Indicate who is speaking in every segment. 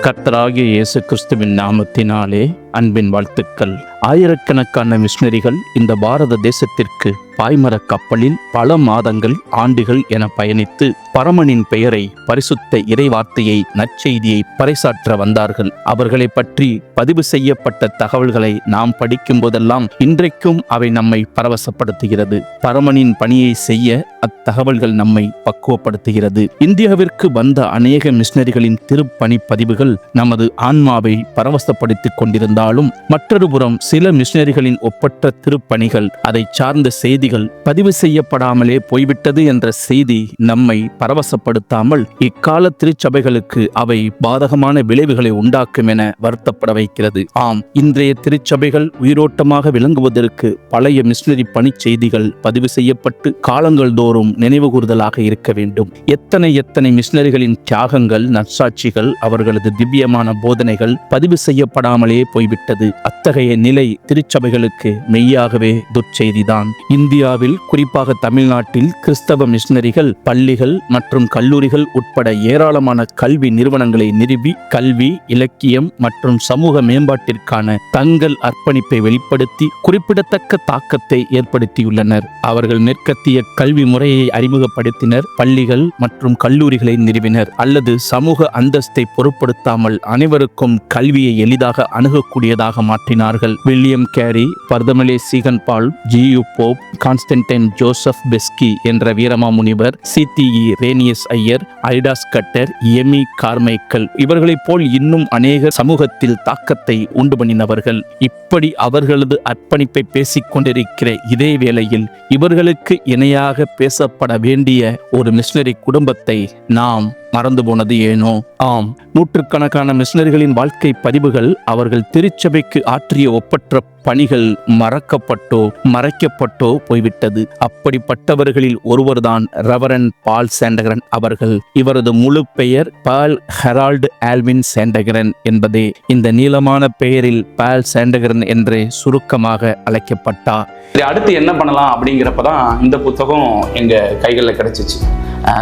Speaker 1: கர்த்தராகிய இயேசு கிறிஸ்துவின் நாமத்தினாலே அன்பின் வாழ்த்துக்கள். ஆயிரக்கணக்கான மிஷனரிகள் இந்த பாரத தேசத்திற்கு பாய்மரக் கப்பலில் பல மாதங்கள், ஆண்டுகள் என பயணித்து பரமனின் பெயரை, பரிசுத்த இறைவார்த்தையை, நற்செய்தியை பறைசாற்ற வந்தார்கள். அவர்களை பற்றி பதிவு செய்யப்பட்ட தகவல்களை நாம் படிக்கும் போதெல்லாம் இன்றைக்கும் அவை நம்மை பரவசப்படுத்துகிறது. பரமனின் பணியை செய்ய அத்தகவல்கள் நம்மை பக்குவப்படுத்துகிறது. இந்தியாவிற்கு வந்த அநேக மிஷனரிகளின் திருப்பணி பதிவுகள் நமது ஆன்மாவை பரவசப்படுத்திக் கொண்டிருந்தாலும், மற்றொரு புறம் சில மிஷனரிகளின் ஒப்பற்ற திருப்பணிகள், அதை சார்ந்த செய்திகள் பதிவு செய்யப்படாமலே போய்விட்டது என்ற செய்தி நம்மை பரவசப்படுத்தாமல் இக்கால திருச்சபைகளுக்கு அவை பாதகமான விளைவுகளை உண்டாக்கும் என வருத்தப்பட வைக்கிறது. ஆம், இன்றைய திருச்சபைகள் உயிரோட்டமாக விளங்குவதற்கு பழைய மிஷனரி பணி செய்திகள் பதிவு செய்யப்பட்டு காலங்கள் தோறும் நினைவு கூறுதலாக இருக்க வேண்டும். எத்தனை மிஷனரிகளின் தியாகங்கள், நற்சாட்சிகள், அவர்களது திவ்யமான போதனைகள் பதிவு செய்யப்படாமலே போய்விட்டது. அத்தகைய நிலை திருச்சபைகளுக்கு மெய்யாகவே துர்ச்செய்திதான். இந்தியாவில், குறிப்பாக தமிழ்நாட்டில் கிறிஸ்தவ மிஷனரிகள் பள்ளிகள் மற்றும் கல்லூரிகள் உட்பட ஏராளமான கல்வி நிறுவனங்களை நிறுவி கல்வி, இலக்கியம் மற்றும் சமூக மேம்பாட்டிற்கான தங்கள் அர்ப்பணிப்பை வெளிப்படுத்தி குறிப்பிடத்தக்க தாக்கத்தை ஏற்படுத்தியுள்ளனர். அவர்கள் மேற்கத்திய கல்வி முறையை அறிமுகப்படுத்தினர், பள்ளிகள் மற்றும் கல்லூரிகளை நிறுவினர், அல்லது சமூக அந்தஸ்தை பொருட்படுத்தாமல் அனைவருக்கும் கல்வியை எளிதாக அணுகக்கூடியதாக மாற்றினார்கள். William Carey, Bartholomaeus Ziegenbalg, G U Pope, Constantine Joseph Beschi என்ற Veeramamunivar, C T E Rhenius Iyer, Ida Scudder, Amy Carmichael, இவர்களைப் போல் இன்னும் அநேகர் சமூகத்தில் தாக்கத்தை உண்டு பண்ணினவர்கள். இப்படி அவர்களது அர்ப்பணிப்பை பேசிக் கொண்டிருக்கிற இதே வேளையில் இவர்களுக்கு இணையாக பேசப்பட வேண்டிய ஒரு மிஷனரி குடும்பத்தை நாம் மறந்து போனது ஏனோ? ஆம், நூற்றுக்கணக்கான மிஷனரிகளின் வாழ்க்கை பதிவுகள், அவர்கள் திருச்சபைக்கு ஆற்றிய ஒப்பற்ற பணிகள் மறைக்கப்பட்டோ போய்விட்டது. அப்படிப்பட்டவர்களில் ஒருவர்தான் ரெவரண்ட் பால் சாண்டகரன் அவர்கள். இவரது முழு பெயர் பால் ஹெரால்டு ஆல்வின் சாண்டகரன் என்பதே. இந்த நீளமான பெயரில் பால் சாண்டகரன் என்றே சுருக்கமாக அழைக்கப்பட்டார்.
Speaker 2: அடுத்து என்ன பண்ணலாம் அப்படிங்கிறப்பதான் இந்த புத்தகம் எங்க கைகளில் கிடைச்சிச்சு.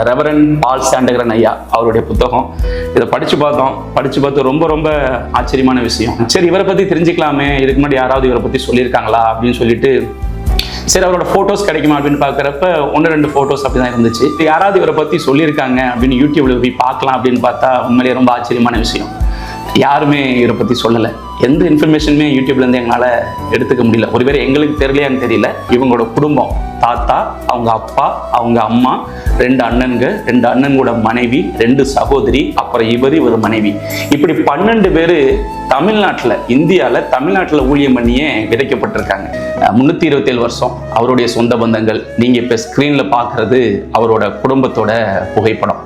Speaker 2: ரெவரண்ட் பால் சாண்டகரன் ஐயா அவருடைய புத்தகம். இதை படிச்சு பார்த்து ரொம்ப ஆச்சரியமான விஷயம். சரி, இவரை பத்தி தெரிஞ்சுக்கலாமே, இதுக்கு முன்னாடி யாராவது இவரை பத்தி சொல்லியிருக்காங்களா அப்படின்னு சொல்லிட்டு சரி அவரோட போட்டோஸ் கிடைக்குமா அப்படின்னு பார்க்குறப்ப 1-2 போட்டோஸ் அப்படிதான் இருந்துச்சு. யாராவது இவரை பத்தி சொல்லியிருக்காங்க அப்படின்னு யூடியூப்ல போய் பார்க்கலாம் அப்படின்னு பார்த்தா உண்மையிலேயே ரொம்ப ஆச்சரியமான விஷயம். யாருமே இவரை பத்தி சொல்லலை. எந்த இன்ஃபர்மேஷனுமே யூடியூப்ல இருந்து எங்களால் எடுத்துக்க முடியல. ஒருவேளை எங்களுக்கு தெரியலையான்னு தெரியல. இவங்களோட குடும்பம், தாத்தா, அவங்க அப்பா, அவங்க அம்மா, 2 அண்ணன்க, 2 அண்ணன்கூட மனைவி, 2 சகோதரி, அப்புறம் இவர் மனைவி, இப்படி 12 பேர் தமிழ்நாட்டில் ஊழியம் பண்ணியே விதைக்கப்பட்டிருக்காங்க. 327 வருஷம் அவருடைய சொந்த பந்தங்கள். நீங்க இப்ப ஸ்கிரீன்ல பாக்குறது அவரோட குடும்பத்தோட புகைப்படம்.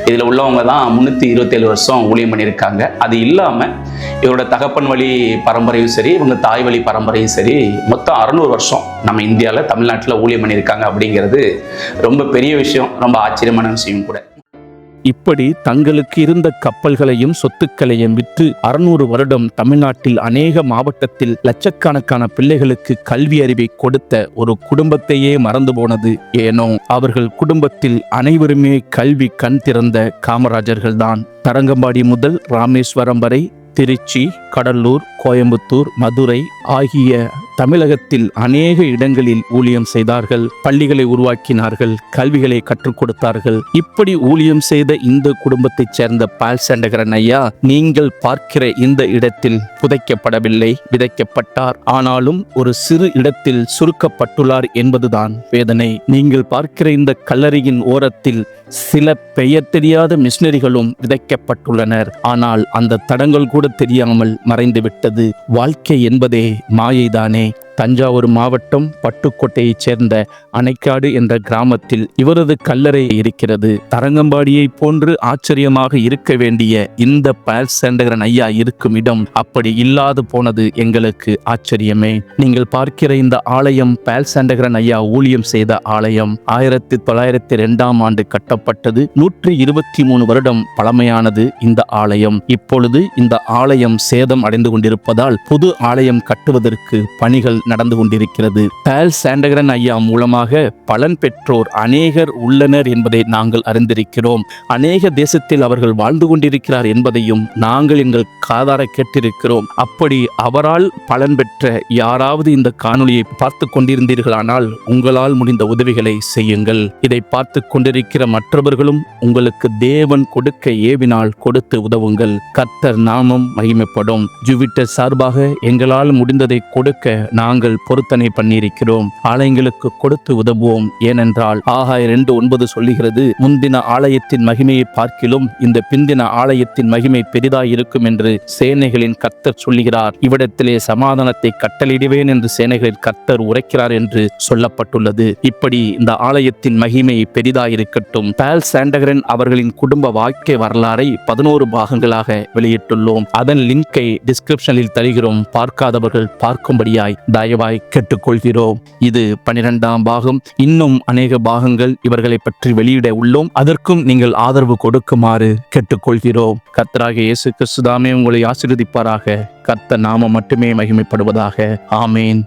Speaker 2: இதுல உள்ளவங்க தான் 327 வருஷம் ஊழியம் பண்ணியிருக்காங்க. அது இல்லாம இவரோட தகப்பன் வழி பரம்பரையும் சரி, இவங்க தாய் வழி பரம்பரையும் சரி, மொத்தம் 600 வருஷம் நம்ம இந்தியாவில், தமிழ்நாட்டில் ஊழியம் பண்ணியிருக்காங்க. அப்படிங்கிறது ரொம்ப பெரிய விஷயம், ரொம்ப ஆச்சரியமான விஷயம் கூட.
Speaker 1: இப்படி தங்களுக்கு இருந்த கப்பல்களையும் சொத்துக்களையும் விற்று 600 வருடம் தமிழ்நாட்டில் அநேக மாவட்டத்தில் லட்சக்கணக்கான பிள்ளைகளுக்கு கல்வி அறிவை கொடுத்த ஒரு குடும்பத்தையே மறந்து போனது ஏனோ? அவர்கள் குடும்பத்தில் அனைவருமே கல்வி கண் திறந்த காமராஜர்கள்தான். தரங்கம்பாடி முதல் ராமேஸ்வரம் வரை, திருச்சி, கடலூர், கோயம்புத்தூர், மதுரை ஆகிய தமிழகத்தில் அநேக இடங்களில் ஊழியம் செய்தார்கள். பள்ளிகளை உருவாக்கினார்கள், கல்விகளை கற்றுக் கொடுத்தார்கள். இப்படி ஊழியம் செய்த இந்த குடும்பத்தைச் சேர்ந்த பால் சாண்டகரன் ஐயா நீங்கள் பார்க்கிற இந்த இடத்தில் புதைக்கப்படவில்லை, விதைக்கப்பட்டார். ஆனாலும் ஒரு சிறு இடத்தில் சுருக்கப்பட்டுள்ளார் என்பதுதான் வேதனை. நீங்கள் பார்க்கிற இந்த கல்லறையின் ஓரத்தில் சில பெயர் தெரியாத மிஷனரிகளும் விதைக்கப்பட்டுள்ளனர். ஆனால் அந்த தடங்கள் கூட தெரியாமல் மறைந்துவிட்டது. வாழ்க்கை என்பதே மாயைதானே. தஞ்சாவூர் மாவட்டம் பட்டுக்கோட்டையைச் சேர்ந்த அணைக்காடு என்ற கிராமத்தில் இவரது கல்லறை இருக்கிறது. தரங்கம்பாடியை போன்று ஆச்சரியமாக இருக்க வேண்டிய இந்த பால் சாண்டகரன் ஐயா இருக்கும் இடம் அப்படி இல்லாது போனது எங்களுக்கு ஆச்சரியமே. நீங்கள் பார்க்கிற இந்த ஆலயம் பால் சாண்டகரன் ஐயா ஊழியம் செய்த ஆலயம். 1902ஆம் ஆண்டு கட்டப்பட்டது. 123 வருடம் பழமையானது இந்த ஆலயம். இப்பொழுது இந்த ஆலயம் சேதம் அடைந்து கொண்டிருப்பதால் புது ஆலயம் கட்டுவதற்கு பணிகள் நடந்து கொண்டிருக்கிறது. பால் சாண்டகரன் ஐயா மூலமாக பலன் பெற்றோர் அநேகர் உள்ளனர் என்பதை நாங்கள் அறிந்திருக்கிறோம். அநேக தேசத்தில் அவர்கள் வாழ்ந்து கொண்டிருக்கிறார் என்பதையும் நாங்கள் எங்கள் காதார கேட்டிருக்கிறோம். அப்படி அவரால் பலன் பெற்ற யாராவது இந்த காணொளியை பார்த்து கொண்டிருந்தீர்களானால் உங்களால் முடிந்த உதவிகளை செய்யுங்கள். இதை பார்த்து கொண்டிருக்கிற மற்றவர்களும் உங்களுக்கு தேவன் கொடுக்க ஏவினால் கொடுத்து உதவுங்கள். கர்த்தர் நாமம் மகிமைப்படும். ஜூபிட்டர் சார்பாக எங்களால் முடிந்ததை கொடுக்க நாங்கள் பொருத்தனை பண்ணியிருக்கிறோம். ஆலயங்களுக்கு கொடுத்து உதவுவோம். ஏனென்றால் ஆகாய 2:9 சொல்லுகிறது, முந்தின ஆலயத்தின் மகிமையை பார்க்கிலும் இந்த பிந்தின ஆலயத்தின் மகிமை பெரிதாய் இருக்கும் என்று சேனைகளின் கர்த்தர் சொல்லுகிறார். இவ்விடத்திலே சமாதானத்தை கட்டளையிடுவேன் என்று சேனைகளின் கர்த்தர் உரைக்கிறார் என்று சொல்லப்பட்டுள்ளது. இப்படி இந்த ஆலயத்தின் மகிமை பெரிதாயிருக்கட்டும். பால் சாண்டகரன் அவர்களின் குடும்ப வாழ்க்கை வரலாறை 11 பாகங்களாக வெளியிட்டுள்ளோம். அதன் லிங்கை டிஸ்கிரிப்ஷனில் தருகிறோம். பார்க்காதவர்கள் பார்க்கும்படியாய் தயவாய் கேட்டுக்கொள்கிறோம். இது 12ஆம் பாகம். இன்னும் அநேக பாகங்கள் இவர்களை பற்றி வெளியிட உள்ளோம். அதற்கும் நீங்கள் ஆதரவு கொடுக்குமாறு கேட்டுக்கொள்கிறோம். கர்த்தராகிய இயேசு கிறிஸ்து தாமே உங்களை ஆசீர்வதிப்பாராக. கர்த்தர் நாமம் மட்டுமே மகிமைப்படுவதாக. ஆமேன்.